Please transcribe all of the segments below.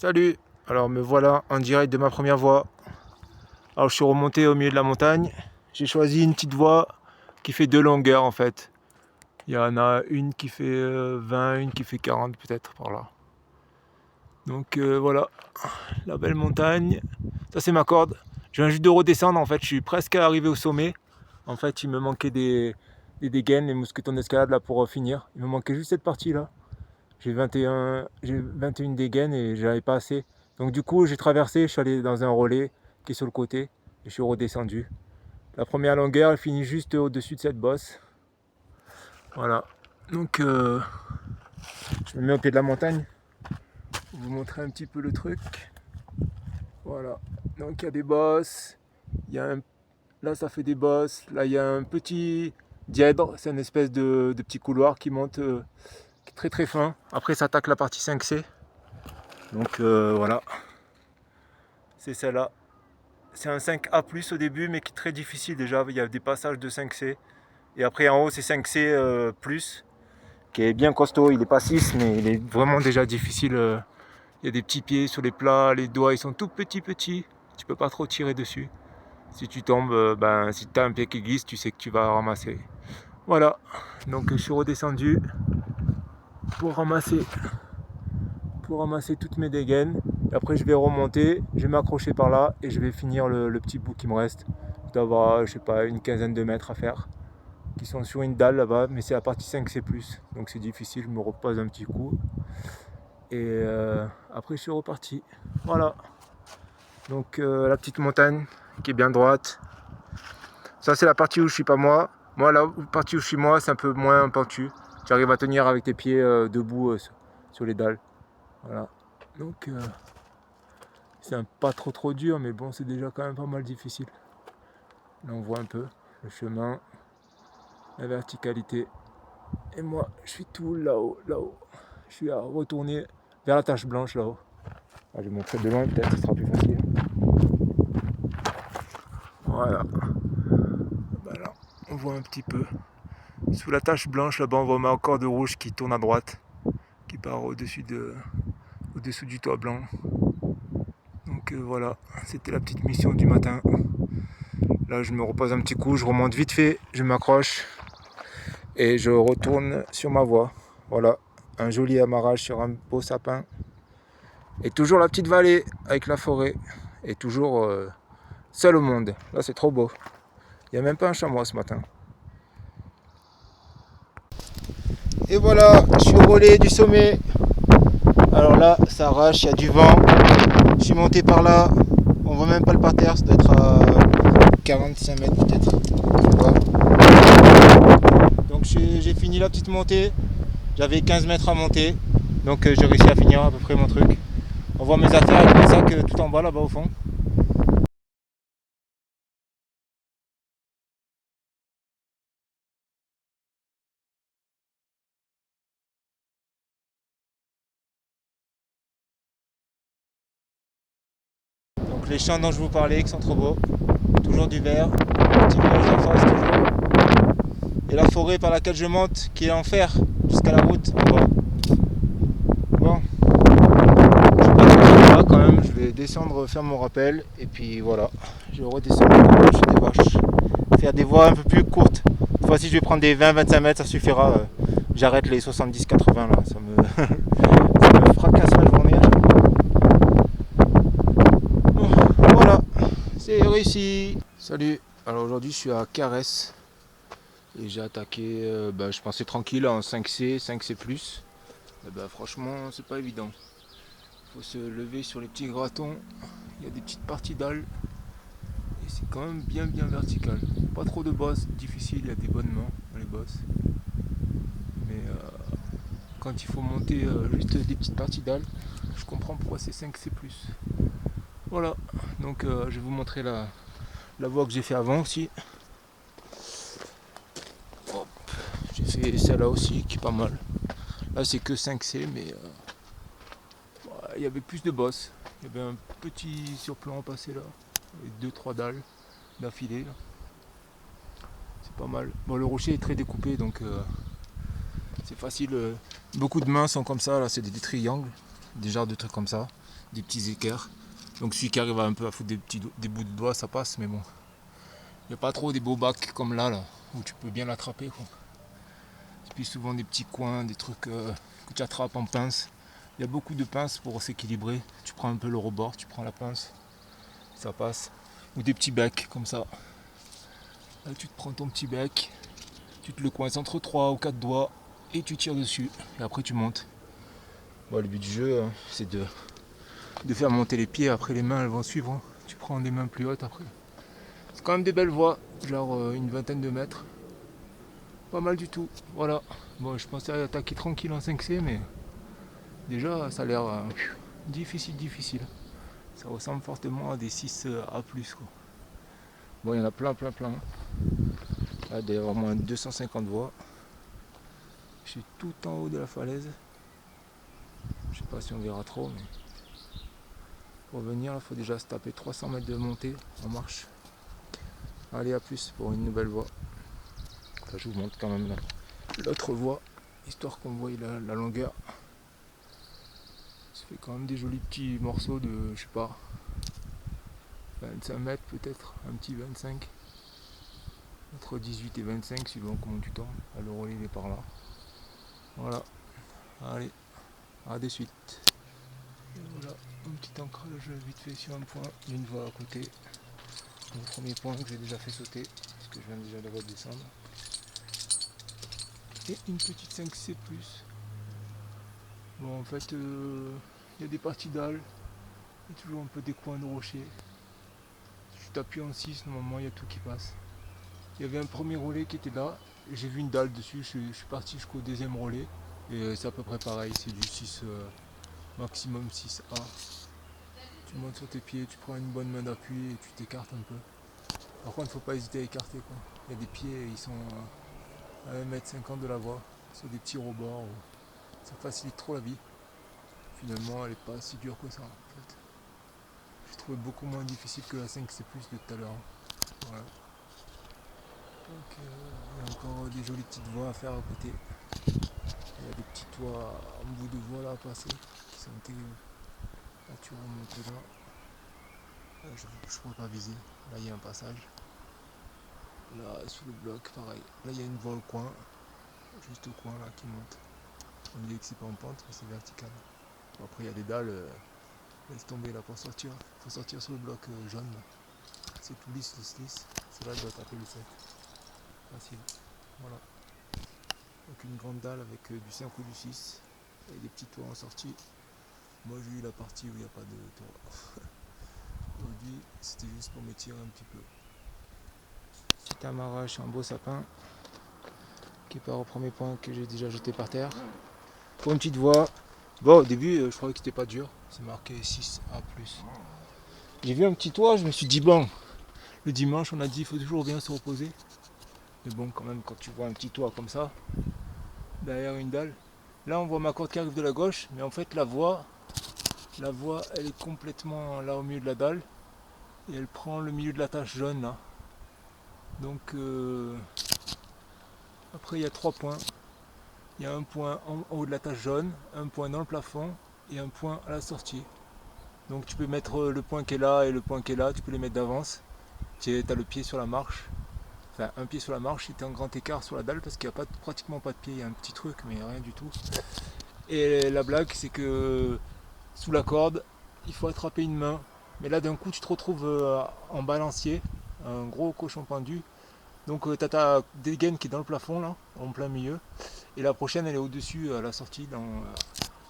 Salut! Alors me voilà en direct de ma première voie. Alors je suis remonté au milieu de la montagne. J'ai choisi une petite voie qui fait 2 longueurs en fait. Il y en a une qui fait 20, une qui fait 40 peut-être par là. Donc voilà, la belle montagne. Ça c'est ma corde. Je viens juste de redescendre en fait, je suis presque arrivé au sommet. En fait il me manquait des dégaines, des mousquetons d'escalade là pour finir. Il me manquait juste cette partie là. J'ai 21 dégaines et j'avais pas assez. Donc du coup j'ai traversé, je suis allé dans un relais qui est sur le côté et je suis redescendu. La première longueur elle finit juste au-dessus de cette bosse. Voilà. Donc je me mets au pied de la montagne pour vous montrer un petit peu le truc. Voilà. Donc il y a des bosses. Là ça fait des bosses. Là il y a un petit dièdre. C'est une espèce de petit couloir qui monte qui est très très fin. Après ça attaque la partie 5C. Donc voilà, c'est celle-là. C'est un 5A+, au début, mais qui est très difficile déjà. Il y a des passages de 5C. Et après en haut, c'est 5C+, qui est bien costaud. Il n'est pas 6, mais il est vraiment déjà difficile. Il y a des petits pieds sur les plats, les doigts, ils sont tout petits. Tu peux pas trop tirer dessus. Si tu tombes, si tu as un pied qui glisse, tu sais que tu vas ramasser. Voilà, donc je suis redescendu pour ramasser toutes mes dégaines. Et après je vais remonter, je vais m'accrocher par là et je vais finir le petit bout qui me reste. Je dois avoir, je sais pas, une quinzaine de mètres à faire. Qui sont sur une dalle là-bas, mais c'est la partie 5C+. Donc c'est difficile, je me repose un petit coup. Et après je suis reparti. Voilà. Donc la petite montagne qui est bien droite. Ça c'est la partie où je suis pas moi. Moi la partie où je suis moi c'est un peu moins pentu. Tu arrives à tenir avec tes pieds debout sur les dalles. Voilà. Donc c'est pas trop dur, mais bon, c'est déjà quand même pas mal difficile. Là, on voit un peu le chemin, la verticalité. Et moi, je suis tout là-haut. Je suis à retourner vers la tache blanche là-haut. Ah, je vais montrer de loin, peut-être, ce sera plus facile. Voilà. Ben là, on voit un petit peu. Sous la tache blanche, là-bas, on voit encore de rouge qui tourne à droite, qui part au-dessus du toit blanc. Donc voilà, c'était la petite mission du matin. Là, je me repose un petit coup, je remonte vite fait, je m'accroche et je retourne sur ma voie. Voilà, un joli amarrage sur un beau sapin. Et toujours la petite vallée avec la forêt. Et toujours seul au monde. Là, c'est trop beau. Il n'y a même pas un chamois ce matin. Et voilà, je suis au relais du sommet. Alors là, ça arrache, il y a du vent. Je suis monté par là. On voit même pas le parterre, ça doit être à 45 mètres peut-être. Donc j'ai fini la petite montée. J'avais 15 mètres à monter. Donc j'ai réussi à finir à peu près mon truc. On voit mes affaires avec mon sac tout en bas là-bas au fond. Donc les champs dont je vous parlais qui sont trop beaux. Toujours du vert. Petit village en face toujours. Et la forêt par laquelle je monte qui est en fer jusqu'à la route en bas. Bon. Je vais pas trop là quand même. Je vais descendre faire mon rappel. Et puis voilà. Je redescends chez des vaches. Faire des voies un peu plus courtes. Cette fois-ci je vais prendre des 20-25 mètres, ça suffira. J'arrête les 70-80 là. Ça me fracasse la journée. Bon, voilà. C'est réussi. Salut. Alors aujourd'hui je suis à Caresse. Et j'ai attaqué, je pensais tranquille en 5C, 5C+. Et franchement, c'est pas évident. Il faut se lever sur les petits gratons. Il y a des petites parties dalles. Et c'est quand même bien vertical. Pas trop de bosses difficiles, il y a des bonnes mains dans les bosses. Mais quand il faut monter juste des petites parties dalles, je comprends pourquoi c'est 5C+. Voilà, donc je vais vous montrer la voie que j'ai fait avant aussi. J'ai fait celle-là aussi qui est pas mal. Là c'est que 5C mais il y avait plus de bosses. Il y avait un petit surplomb passé là. Avec 2-3 dalles d'affilée. C'est pas mal. Bon le rocher est très découpé donc c'est facile. Beaucoup de mains sont comme ça, là c'est des triangles, des genres de trucs comme ça. des petits équerres. Donc celui qui arrive un peu à foutre des bouts de doigts, ça passe, mais bon. Il n'y a pas trop des beaux bacs comme là, où tu peux bien l'attraper, quoi. Et puis souvent des petits coins, des trucs que tu attrapes en pince. Il y a beaucoup de pinces pour s'équilibrer. Tu prends un peu le rebord, tu prends la pince, ça passe. Ou des petits becs comme ça. Là tu te prends ton petit bec, tu te le coinces entre 3 ou 4 doigts et tu tires dessus. Et après tu montes. Bon, le but du jeu, c'est de faire monter les pieds. Après les mains elles vont suivre. Tu prends des mains plus hautes après. C'est quand même des belles voies, genre une vingtaine de mètres. Pas mal du tout. Voilà. Bon, je pensais attaquer tranquille en 5C, mais déjà ça a l'air difficile. Ça ressemble fortement à des 6A+, quoi. Bon, il y en a plein. Là, il doit y avoir au moins 250 voies. Je suis tout en haut de la falaise. Je sais pas si on verra trop, mais pour venir, il faut déjà se taper 300 mètres de montée en marche. Allez, à plus pour une nouvelle voie. Enfin, je vous montre quand même l'autre voie, histoire qu'on voie la longueur. Ça fait quand même des jolis petits morceaux de, je sais pas, 25 mètres peut-être, un petit 25. Entre 18 et 25 suivant comment tu tombes. Le relais il est par là. Voilà. Allez, à de suite. Et voilà, un petit ancrage vite fait sur un point, une voie à côté. Le premier point que j'ai déjà fait sauter, parce que je viens déjà de la descendre. Et une petite 5C+. Bon, en fait, il y a des parties dalles, il y a toujours un peu des coins de rochers. Si je t'appuie en 6, normalement il y a tout qui passe. Il y avait un premier relais qui était là, j'ai vu une dalle dessus, je suis parti jusqu'au deuxième relais. Et c'est à peu près pareil, c'est du 6, maximum 6A. Tu montes sur tes pieds, tu prends une bonne main d'appui et tu t'écartes un peu. Par contre, il ne faut pas hésiter à écarter, quoi. Il y a des pieds, ils sont à 1,50 m de la voie, sur des petits rebords. Ça facilite trop la vie. Finalement, elle n'est pas si dure que ça, en fait. J'ai trouvé beaucoup moins difficile que la 5C+ de tout à l'heure. Voilà. Donc, il y a encore des jolies petites voies à faire à côté. Il y a des petits toits en bout de voie là à passer qui sont terribles. Là tu remontes là. Là, je ne pourrais pas viser. Là il y a un passage. Là sous le bloc pareil. Là il y a une voie au coin. Juste au coin là qui monte. On dit que c'est pas en pente mais c'est vertical. Bon, après il y a des dalles. Laisse tomber là pour sortir. Il faut sortir sur le bloc jaune. C'est tout lisse. C'est là que je dois taper le 7. Facile. Voilà. Donc une grande dalle avec du 5 ou du 6 et des petits toits en sortie. Moi j'ai eu la partie où il n'y a pas de toit. Aujourd'hui c'était juste pour me tirer un petit peu. Petit amarrage sur un beau sapin qui part au premier point que j'ai déjà jeté par terre. Pour une petite voie. Bon au début je croyais que c'était pas dur. C'est marqué 6A+. J'ai vu un petit toit, je me suis dit bon, le dimanche on a dit il faut toujours bien se reposer. Mais bon quand même quand tu vois un petit toit comme ça, derrière une dalle. Là on voit ma corde qui arrive de la gauche, mais en fait la voie elle est complètement là au milieu de la dalle et elle prend le milieu de la tache jaune là. Donc après il y a 3 points. Il y a un point en haut de la tache jaune, un point dans le plafond et un point à la sortie. Donc tu peux mettre le point qui est là et le point qui est là, tu peux les mettre d'avance. Tu as le pied sur la marche. Enfin un pied sur la marche, c'était en grand écart sur la dalle parce qu'il n'y a pratiquement pas de pied, il y a un petit truc mais rien du tout. Et la blague c'est que sous la corde, il faut attraper une main. Mais là d'un coup tu te retrouves en balancier, un gros cochon pendu. Donc tu as ta dégaine qui est dans le plafond là, en plein milieu. Et la prochaine elle est au-dessus à la sortie dans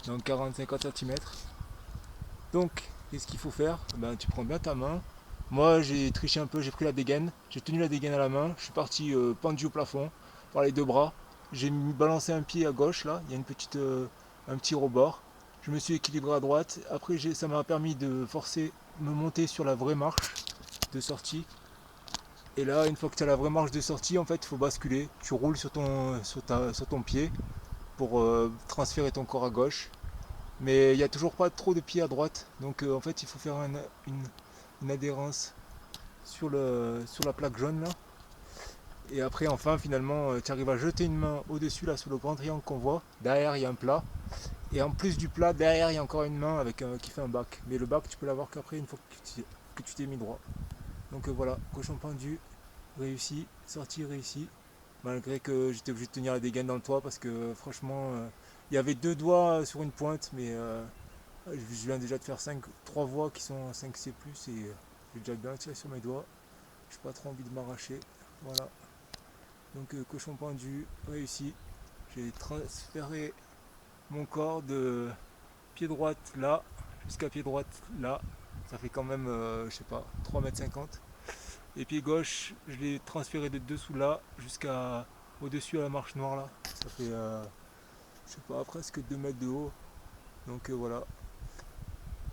40-50 cm. Donc qu'est-ce qu'il faut faire? Ben, tu prends bien ta main. Moi j'ai triché un peu, j'ai pris la dégaine, j'ai tenu la dégaine à la main, je suis parti pendu au plafond par les deux bras. J'ai balancé un pied à gauche là, il y a un petit rebord. Je me suis équilibré à droite. Après ça m'a permis de me monter sur la vraie marche de sortie. Et là une fois que tu as la vraie marche de sortie, en fait il faut basculer. Tu roules sur ton pied pour transférer ton corps à gauche. Mais il n'y a toujours pas trop de pieds à droite. Donc en fait il faut faire une adhérence sur la plaque jaune là. Et après enfin finalement tu arrives à jeter une main au-dessus là sous le grand triangle qu'on voit. Derrière il y a un plat. Et en plus du plat, derrière il y a encore une main avec qui fait un bac. Mais le bac tu peux l'avoir qu'après une fois que tu t'es mis droit. Donc voilà, cochon pendu, réussi, sortie réussie. Malgré que j'étais obligé de tenir la dégaine dans le toit parce que franchement, il y avait 2 doigts sur une pointe, mais je viens déjà de faire 3 voies qui sont 5C+, et j'ai déjà bien tiré sur mes doigts. J'ai pas trop envie de m'arracher. Voilà. Donc cochon pendu, réussi. J'ai transféré mon corps de pied droite là jusqu'à pied droite là. Ça fait quand même, je sais pas, 3,50 m. Et pied gauche, je l'ai transféré de dessous là jusqu'à au-dessus à la marche noire là. Ça fait, je sais pas, presque 2 mètres de haut. Donc voilà,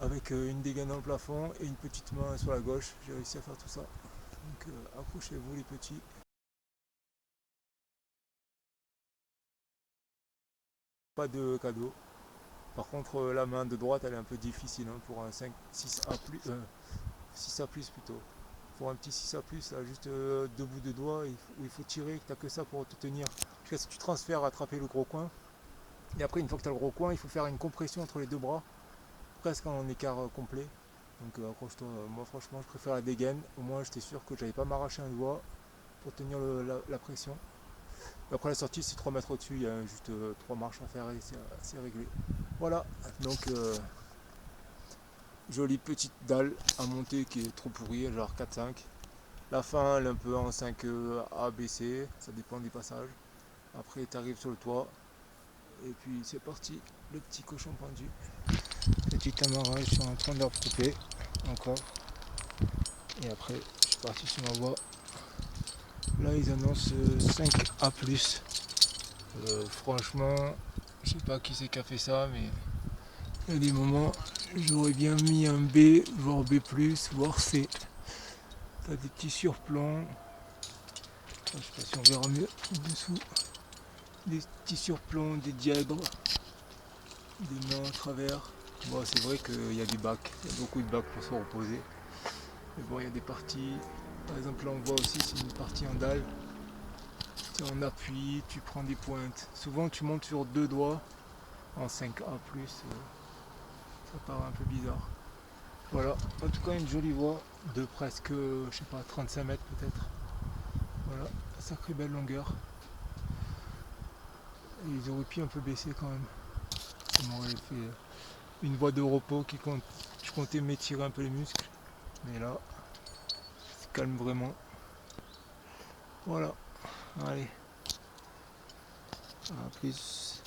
avec une dégaine dans le plafond et une petite main sur la gauche, j'ai réussi à faire tout ça. Donc accrochez-vous les petits. Pas de cadeau. Par contre la main de droite elle est un peu difficile hein, pour un 5, 6A+, 6A+, plutôt. Pour un petit 6A+, là, juste 2 bouts de doigts où il faut tirer, t'as que ça pour te tenir. Parce que si tu transfères, attraper le gros coin. Et après, une fois que tu as le gros coin, il faut faire une compression entre les 2 bras, presque en écart complet. Donc accroche-toi, moi franchement je préfère la dégaine, au moins j'étais sûr que j'allais pas m'arracher un doigt pour tenir la pression. Et après la sortie c'est 3 mètres au-dessus, il y a juste 3 marches à faire et c'est réglé. Voilà, donc jolie petite dalle à monter qui est trop pourrie, genre 4-5. La fin elle est un peu en 5 A, B, C, ça dépend des passages. Après tu arrives sur le toit et puis c'est parti, le petit cochon pendu. Petit amarrage sur un tronc d'arbre coupé, encore. Et après, je suis parti sur ma voie. Là, ils annoncent 5A+. Franchement, je sais pas qui c'est qui a fait ça, mais il y a des moments, j'aurais bien mis un B, voire B+, voire C. T'as des petits surplombs. Je sais pas si on verra mieux dessous. Des petits surplombs, des dièdres, des mains à travers. Bon, c'est vrai qu'il y a des bacs, il y a beaucoup de bacs pour se reposer. Mais bon, il y a des parties, par exemple là on voit aussi c'est une partie en dalle. Tu en appui, tu prends des pointes. Souvent tu montes sur 2 doigts en 5A+, ça paraît un peu bizarre. Voilà, en tout cas une jolie voie de presque, je sais pas, 35 mètres peut-être. Voilà, sacrée belle longueur. Et ils auraient pu un peu baisser quand même. Ça m'aurait fait une voie de repos qui compte. Je comptais m'étirer un peu les muscles. Mais là, c'est calme vraiment. Voilà, allez, à plus.